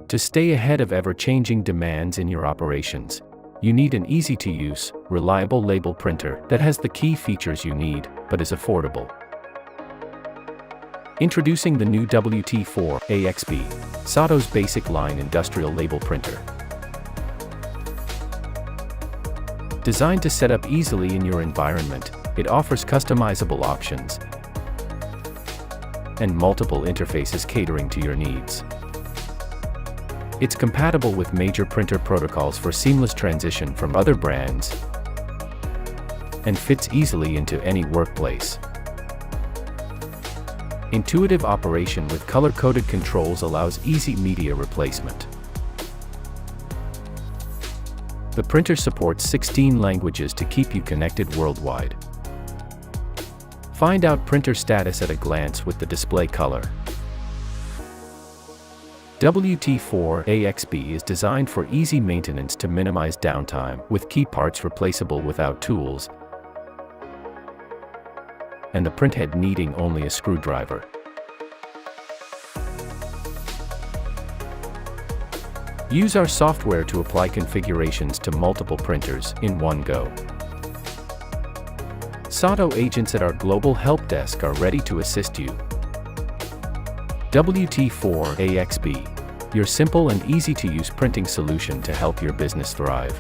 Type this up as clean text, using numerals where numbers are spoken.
To stay ahead of ever-changing demands in your operations, you need an easy-to-use, reliable label printer that has the key features you need, but is affordable. Introducing the new WT4-AXB, SATO's basic line industrial label printer. Designed to set up easily in your environment, it offers customizable options and multiple interfaces catering to your needs. It's compatible with major printer protocols for seamless transition from other brands and fits easily into any workplace. Intuitive operation with color-coded controls allows easy media replacement. The printer supports 16 languages to keep you connected worldwide. Find out printer status at a glance with the display color. WT4-AXB is designed for easy maintenance to minimize downtime, with key parts replaceable without tools, and the printhead needing only a screwdriver. Use our software to apply configurations to multiple printers in one go. SATO agents at our global help desk are ready to assist you. WT4-AXB, your simple and easy-to-use printing solution to help your business thrive.